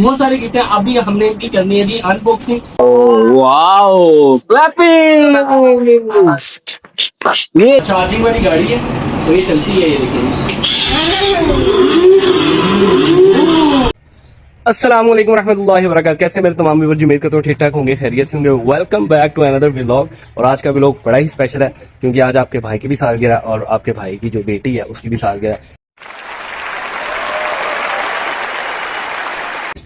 बहुत सारे गिफ्ट हैं। अभी हमने इनकी करनी है जी अनबॉक्सिंग। Wow clapping. ये चार्जिंग वाली गाड़ी है तो ये चलती है, ये देखिए। अस्सलाम वालेकुम रहमतुल्लाहि व बरकातहू। कैसे मेरे तमाम व्यूअर, उम्मीद करता हूँ ठीक ठाक होंगे, खैरियत से होंगे। Welcome back to another vlog. और आज का व्लॉग बड़ा ही स्पेशल है क्योंकि आज आपके भाई की भी सालगिरह और आपके भाई की जो बेटी है उसकी भी सालगिरह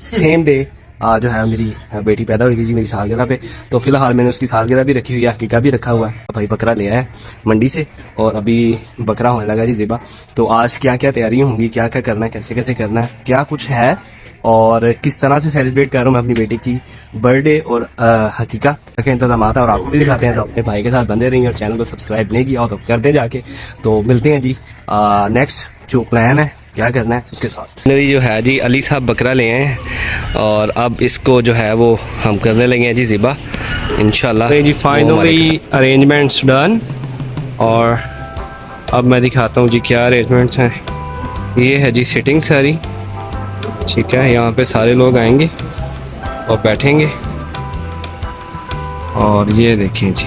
सेम डे। जो है मेरी बेटी पैदा हुई जी मेरी सालगिरह पे, तो फिलहाल मैंने उसकी सालगिरह भी रखी हुई है, हकीका भी रखा हुआ है। भाई बकरा ले आया है मंडी से और अभी बकरा होने लगा जी ज़ेबा। तो आज क्या क्या तैयारियां होंगी, क्या क्या करना है, कैसे कैसे करना है, क्या कुछ है और किस तरह से सेलिब्रेट कर रहा हूँ मैं अपनी बेटी की बर्थडे और हकीका के इंतजाम आता है। और आपको भी दिखाते हैं, तो अपने भाई के साथ बंदे रहिए और चैनल को सब्सक्राइब नहीं किया हो तो कर दें जाके। तो मिलते हैं जी नेक्स्ट जो प्लान है क्या करना है उसके साथ। मेरी जो है जी अली साहब बकरा ले आए हैं और अब इसको जो है वो हम करने लगे हैं जी ज़िबा इंशाल्लाह जी। फाइनली अरेंजमेंट्स डन और अब मैं दिखाता हूँ जी क्या अरेंजमेंट्स हैं। ये है जी सिटिंग सारी, ठीक है। यहाँ पे सारे लोग आएंगे और बैठेंगे और ये देखें जी,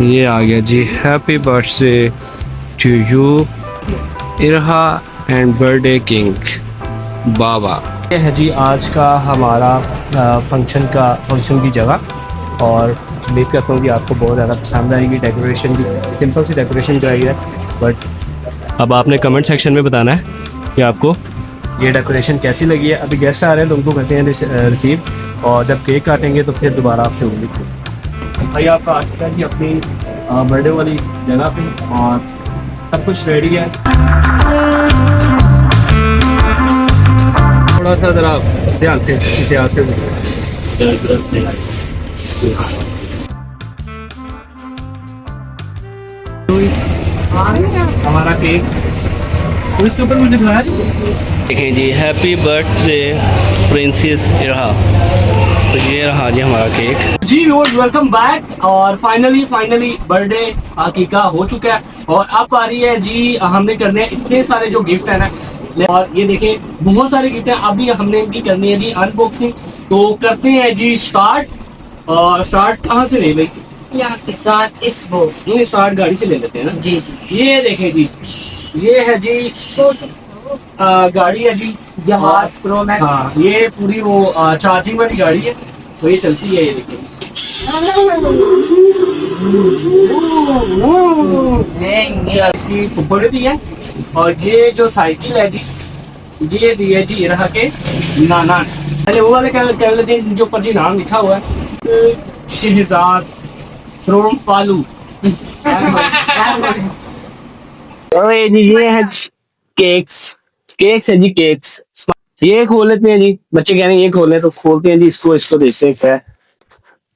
ये आ गया जी happy birthday to you Irha and birthday king बाबा। ये है जी आज का हमारा फंक्शन की जगह और उम्मीद करता हूँ कि आपको बहुत ज़्यादा पसंद आएगी। डेकोरेशन भी सिंपल सी डेकोरेशन कराई है, बट अब आपने कमेंट सेक्शन में बताना है कि आपको ये डेकोरेशन कैसी लगी है। अभी गेस्ट आ रहे हैं तो उनको करते हैं रिसीव और जब केक काटेंगे तो फिर दोबारा आपसे उम्मीद। भाई आपका आ चुका है कि अपनी बर्थडे वाली जगह पे और सब कुछ रेडी है। थोड़ा सा ज़रा ध्यान से इसे आते हमारा केक तो इसके ऊपर मुझे दिखाया देखें जी हैप्पी बर्थडे प्रिंसेस इरहा। तो ये रहा जी हमारा केक जी। वेलकम बैक और फाइनली बर्थडे हकीका हो चुका है और अब आ रही है जी हमने करने इतने सारे जो गिफ्ट है ना, और ये देखें बहुत सारे गिफ्ट है। अभी हमने इनकी करनी है जी अनबॉक्सिंग। तो करते हैं जी स्टार्ट। और स्टार्ट कहाँ से ले भाई? यहाँ पे स्टार्ट इस बॉक्स नहीं, स्टार्ट गाड़ी से ले लेते हैं ना जी जी। ये देखें जी, ये है जी गाड़ी है जी जहाज प्रो मैक्स। हाँ, ये पूरी वो चार्जिंग वाली गाड़ी है तो ये चलती है, ये देखिए। इसकी ऊपर दी है और ये जो साइकिल है जी ये दी है जी इरहा के नाना ने। पहले वो वाले कैमरे दिन जो ऊपर जी नाम लिखा हुआ है शहजाद फ्रॉम पालू। ये है केक्स है जी केक्स। ये खोल लेते हैं जी, बच्चे कह रहे हैं ये खोल लें तो खोलते हैं जी। इसको देखते हैं क्या है।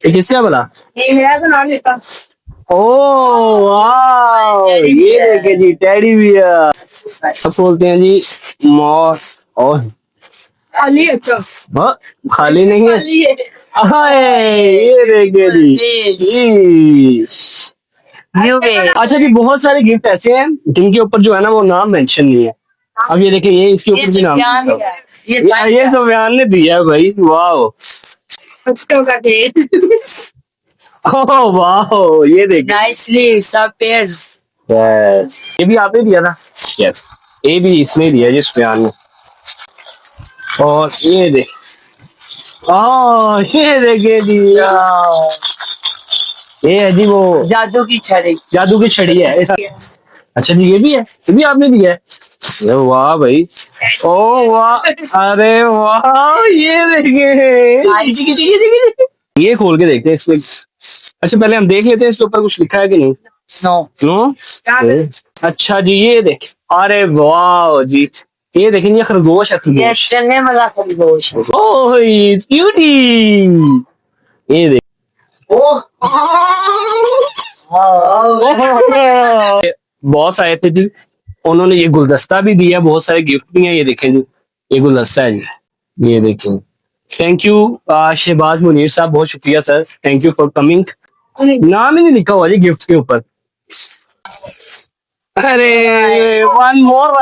ये किसका भला? ये मेरा तो नाम लिखा। ओ वाह, ये देखे जी टेडी बियर। अब खोलते हैं जी मॉस और खाली अच्छा खाली नहीं है, खाली है। ये देखे जी। अच्छा जी बहुत सारे गिफ्ट ऐसे हैं जिनके ऊपर जो है ना वो नाम मेंशन नहीं है। अब ये देखिए ये इसके ऊपर भी नाम ये सुफियान ने दिया है भाई। वाह बच्चों का केक। ओह वाह, ये देखिए नाइसली सब पेयर्स। यस, ये भी आपने दिया था। यस, ये भी इसने दिया जी सुफियान ने। और ये देख, ये देखिए दिया, ये है जी वो जादू की छड़ी है। अच्छा जी ये भी है, ये भी आपने दिया है। अरे वाह भाई, ओ वाह, अरे वाह, ये देखिए। ये खोल के देखते हैं इसमें। अच्छा पहले हम देख लेते हैं इसके ऊपर कुछ लिखा है कि नहीं। नो अच्छा जी ये देख, अरे वाह जी, ये देखें ये खरगोश है। खरगोश ओह क्यूटी, ये देख बॉस आए थे जी, उन्होंने ये गुलदस्ता भी दिया, बहुत सारे गिफ्ट भी हैं। ये देखें जी ये गुलदस्ता है जी, ये देखें। थैंक यू शहबाज मुनीर साहब, बहुत शुक्रिया sir, thank you for coming. नाम ही नहीं लिखा हुआ जी गिफ्ट के ऊपर। अरे वन मोर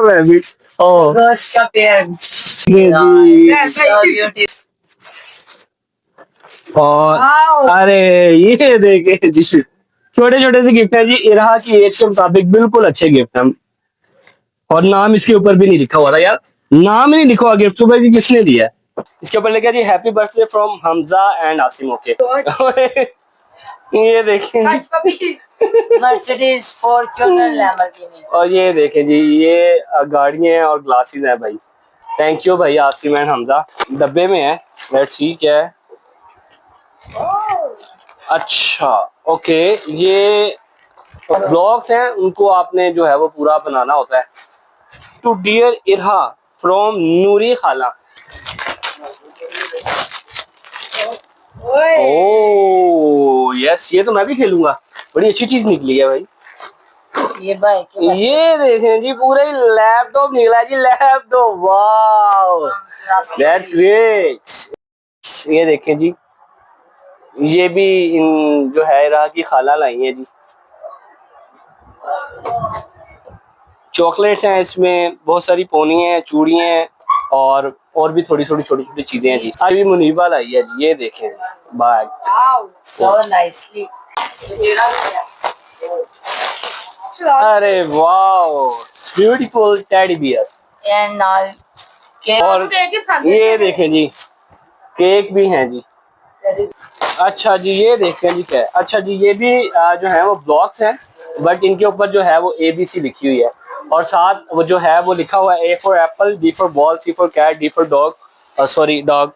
रैबिट ओ Gosh का पेड़ ये जी so beautiful और wow अरे ये देखे जी छोटे छोटे से गिफ्ट है जी इरहा की एज के मुताबिक बिल्कुल अच्छे गिफ्ट हैं और नाम इसके ऊपर भी नहीं लिखा हुआ था यार नाम ही नहीं लिखा हुआ गिफ्ट ऊपर कि किसने दिया है इसके ऊपर लिखा जी happy birthday from Hamza and Asim okay ये देखें जी Mercedes Fortuner Lamborghini और ये देखें जी ये गाड़ियां हैं और ग्लासेस हैं भाई थैंक यू भाई आसिम एंड हमजा डब्बे में है लेट्स सी क्या है अच्छा ओके ये ब्लॉग्स हैं उनको आपने जो है वो पूरा बनाना होता है टू डियर इरहा फ्रॉम नूरी खाला ओ यस ये तो मैं भी खेलूंगा बड़ी अच्छी चीज निकली है भाई ये बाइक ये देखें जी पूरा ही लैपटॉप निकला है जी लैपटॉप वाओ दैट्स ग्रेट ये देखें जी ये भी जो है इरहा की खाला लाई है जी चॉकलेट्स हैं इसमें बहुत सारी पोनी हैं चूड़ियां हैं और भी थोड़ी थोड़ी छोटी छोटी चीजें हैं जी अभी मुनीबा लाई है जी ये देखें बैग wow so nicely अरे wow beautiful teddy bear and now cake और ये देखें जी केक भी हैं जी अच्छा जी ये देखें जी क्या है अच्छा जी ये भी जो है वो ब्लॉक्स हैं बट इनके ऊपर जो है वो ABC लिखी हुई है और साथ वो जो है वो लिखा हुआ है A for apple B for ball C for cat D for dog sorry dog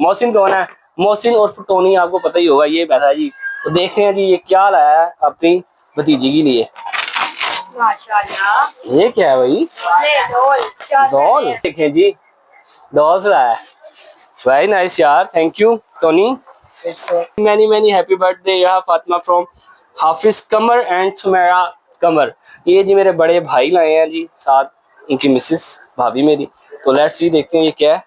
Mohsin कौन है मोहसिन और टोनी आपको पता ही होगा ये बैठा जी तो देख रहे हैं जी ये क्या लाया है अपनी भतीजी के लिए माशाल्लाह ये क्या है भाई डॉल देखें जी डॉल्स लाया है वेरी नाइस यार thank you Tony it's so many many happy birthday यहाँ फातिमा फ्रॉम हाफिज कमर एंड सुमेरा कमर ये जी मेरे बड़े भाई लाए हैं जी साथ उनकी मिसेस भाभी मेरी तो लेट्स सी देखते हैं ये क्या है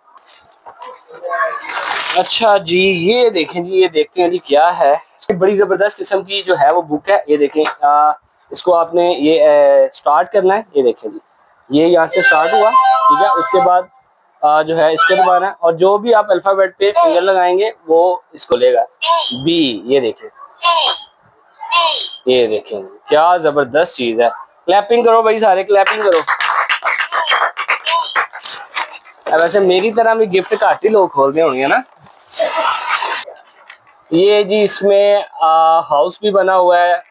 अच्छा जी ये देखें जी ये देखते हैं जी क्या है बड़ी जबरदस्त किस्म की जो है वो बुक है ये देखें इसको आपने ये स्टार्ट करना है ये देखें जी ये यहाँ से स्टार्ट हुआ ठीक है उसके बाद जो है इसको दबाना है और जो भी आप अल्फाबेट पे फिंगर लगाएंगे वो इसको लेगा बी ये देखें क्या जबरदस्त चीज है क्लैपिंग करो भाई सारे क्लैपिंग करो वैसे मेरी तरह भी गिफ्ट घाट ही लोग खोलते होंगे ना ये जी इसमें हाउस भी बना हुआ है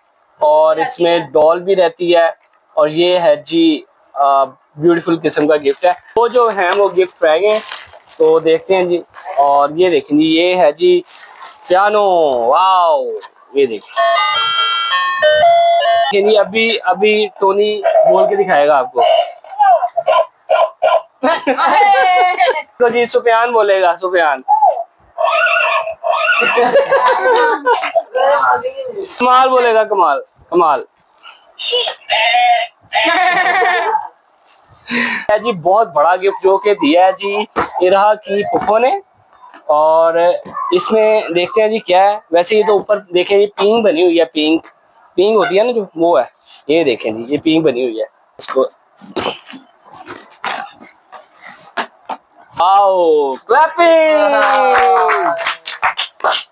और इसमें डॉल भी रहती है और ये है जी ब्यूटीफुल किस्म का गिफ्ट है वो जो है वो गिफ्ट रह गए तो देखते हैं जी और ये देखें जी ये है जी पियानो वाओ ये देखिए जी अभी अभी टोनी बोल के दिखाएगा आपको तो जी सुफियान बोलेगा सुफियान कमाल बोलेगा कमाल कमाल है जी बहुत बड़ा गिफ्ट जो के दिया है जी इरहा की फुफो ने और इसमें देखते हैं जी क्या है वैसे ये तो ऊपर देखें जी पिंक बनी हुई है पिंक पिंक होती है ना जो वो है ये देखें जी ये पिंक बनी हुई है इसको आओ क्लैपिंग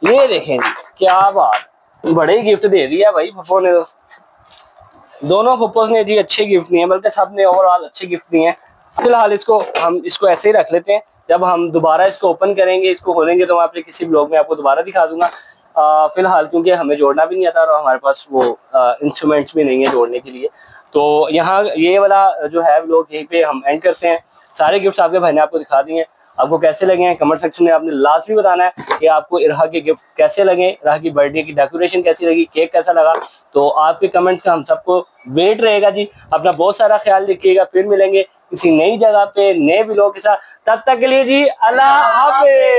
ये देखें जी क्या बात बड़े ही गिफ्ट दे दिया भाई फुफो ने तो दोनों फुफोस ने जी अच्छे गिफ्ट दिए बल्कि सब ने ओवरऑल अच्छे गिफ्ट दिए हैं फिलहाल हम इसको ऐसे ही रख लेते हैं जब हम दोबारा इसको ओपन करेंगे इसको खोलेंगे तो मैं अपने किसी ब्लॉग में आपको दोबारा दिखा दूंगा फिलहाल क्योंकि हमें जोड़ना भी नहीं आता और हमारे पास वो इंस्ट्रूमेंट्स भी नहीं है जोड़ने के लिए तो यहाँ ये वाला जो है व्लॉग यहीं पे हम एंड करते हैं सारे गिफ्ट्स आपके भाई ने आपको दिखा दिए हैं आपको कैसे लगे हैं कमेंट सेक्शन में आपने लाजमी बताना है कि आपको इरहा के गिफ्ट कैसे लगे इरहा की बर्थडे की डेकोरेशन कैसी लगी केक कैसा लगा तो आपके कमेंट्स का हम सबको वेट रहेगा जी अपना बहुत सारा ख्याल रखिएगा फिर मिलेंगे किसी नई जगह पे नए व्लॉग के साथ तब तक के लिए जी अल्लाह हाफिज।